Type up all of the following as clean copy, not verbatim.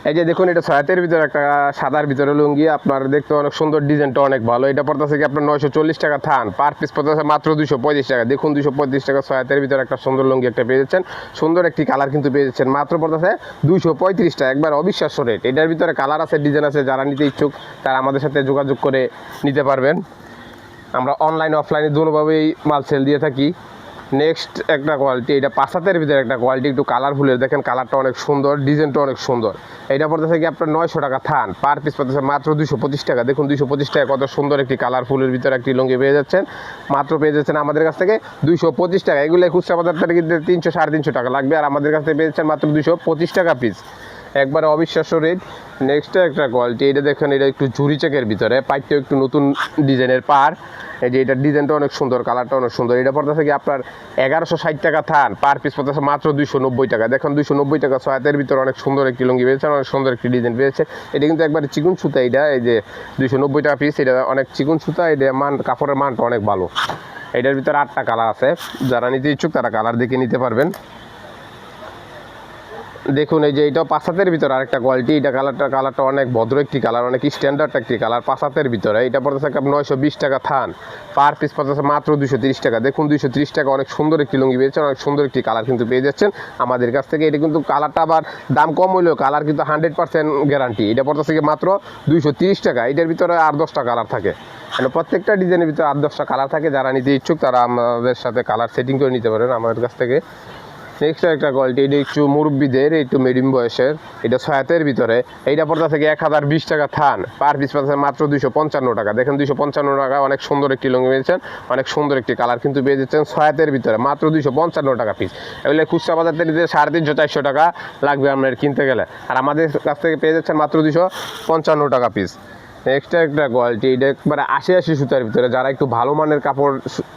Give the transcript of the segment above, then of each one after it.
এই যে দেখুন, এটা ছয়াতের ভিতরে একটা সাদার ভিতরে লুঙ্গি, আপনার দেখতে অনেক সুন্দর, ডিজাইনটা অনেক ভালো। এটা পড়তেছে কি আপনার 940 টাকা থান, পার পিস পড়তেছে মাত্র 235 টাকা। দেখুন 235 টাকা ছয়াতের ভিতরে একটা সুন্দর লুঙ্গি একটা পেয়ে যাচ্ছেন, সুন্দর একটি কালার কিন্তু পেয়ে যাচ্ছেন, মাত্র পড়তেছে 235 টাকা। একবার অবিশ্বাস্য রেট। এটার ভিতরে কালার আছে, ডিজাইন আছে, যারা নিতে ইচ্ছুক তারা আমাদের সাথে যোগাযোগ করে নিতে পারবেন। আমরা অনলাইন অফলাইনে দুটোভাবেই মাল সেল দিয়ে থাকি। নেক্সট একটা কোয়ালিটি, এটা পাঁচাতের ভিতরে একটা কোয়ালিটি, একটু কালারফুলের, দেখেন কালারটা অনেক সুন্দর, ডিজাইনটা অনেক সুন্দর। এটা পড়তেছে কি আপনার 900 টাকা থান, পার পিস পড়তেছে মাত্র 225 টাকা। দেখুন 225 টাকা কত সুন্দর একটি কালারফুলের ভিতরে একটি লুঙ্গি পেয়ে যাচ্ছেন, মাত্র পেয়ে যাচ্ছেন আমাদের কাছ থেকে 225 টাকা। এগুলো খুচরা বাজার থেকে 300 350 টাকা লাগবে, আর আমাদের কাছ থেকে পেয়ে যাচ্ছেন মাত্র 225 টাকা পিস। একবারে অবিশ্বাস্য রেট। নেক্সট একটা কোয়ালিটি, এটা দেখেন, এটা একটু ঝুরি চেকের ভিতরে, পাইপটা একটু নতুন ডিজাইনের পার। এই যে এটার ডিজাইনটা অনেক সুন্দর, কালারটা অনেক সুন্দর। এটা পড়তেছে কি আপনার 1160 টাকা থান, পার পিস পড়তেছে মাত্র 290 টাকা। দেখেন 290 টাকা ছয়াতের ভিতরে অনেক সুন্দর একটি লুঙ্গি পেয়েছেন, অনেক সুন্দর একটি ডিজাইন পেয়েছে। এটা কিন্তু একবারে চিকুন সুতা, এটা এই যে 290 টাকা পিস, এটা অনেক চিকুন সুতা। এটা মান, কাপড়ের মানটা অনেক ভালো। এটার ভিতরে 8টা কালার আছে, যারা নিতে ইচ্ছুক তারা কালার দেখে নিতে পারবেন। দেখুন এই যে এটাও পাঁচাতের ভিতরে আরেকটা কোয়ালিটি। এটা কালারটা অনেক ভদ্র একটি কালার, অনেক স্ট্যান্ডার্ড একটি কালার, পাঁচাতের ভিতরে। এটা পড়তেছে 920 টাকা থান, পার পিস পড়তেছে মাত্র 230 টাকা। দেখুন 230 টাকা, অনেক সুন্দর একটি লুঙ্গি পেয়েছেন, অনেক সুন্দর একটি কালার কিন্তু পেয়ে যাচ্ছেন আমাদের কাছ থেকে। এটা কিন্তু কালারটা আবার দাম কম হইলেও কালার কিন্তু 100% গ্যারান্টি। এটা পড়তেছে মাত্র 230 টাকা। এটার ভিতরে 8-10টা কালার থাকে, মানে প্রত্যেকটা ডিজাইনের ভিতরে 8-10টা কালার থাকে। যারা নিতে ইচ্ছুক তারা আমাদের সাথে কালার সেটিং করে নিতে পারেন আমাদের কাছ থেকে। নেক্সট একটা কোয়ালিটি, এটা একটু মুরব্বীদের, একটু মিডিয়াম বয়সের, এটা ছয়াতের ভিতরে। এইটা পড়তে থেকে 1020 টাকা থান, পার পিস পড়তে মাত্র 255 টাকা। দেখেন 255 টাকা, অনেক সুন্দর একটি লুঙ্গি পেয়েছেন, অনেক সুন্দর একটি কালার কিন্তু পেয়ে যাচ্ছেন ছয়াতের ভিতরে, মাত্র 255 টাকা পিস। এগুলো খুচরা বাজার থেকে 350-400 টাকা লাগবে আপনার কিনতে গেলে, আর আমাদের কাছ থেকে পেয়ে যাচ্ছেন মাত্র 255 টাকা পিস। নেক্সট একটা কোয়ালিটি, এটা একবারে 80 সুতার ভিতরে, যারা একটু ভালো মানের কাপড়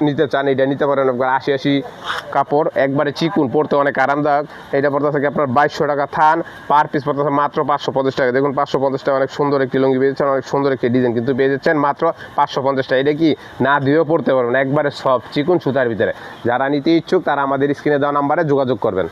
নিতে চান এটা নিতে পারেন। একবার 80 কাপড়, একবারে চিকুন, পরতে অনেক আরামদায়ক। এটা পড়তে থাকে আপনার 2200 টাকা থান, পার পিস পড়তে মাত্র 550 টাকা। দেখুন 550 টাকা, অনেক সুন্দর একটি লুঙ্গি পেয়ে যাচ্ছেন, অনেক সুন্দর একটি ডিজাইন কিন্তু পেয়ে যাচ্ছেন মাত্র 550 টাকা। এটা কি না দিয়েও পড়তে পারবেন, একবারে সব চিকুন সুতার ভিতরে। যারা নিতে ইচ্ছুক তারা আমাদের স্ক্রিনে দেওয়া নাম্বারে যোগাযোগ করবেন।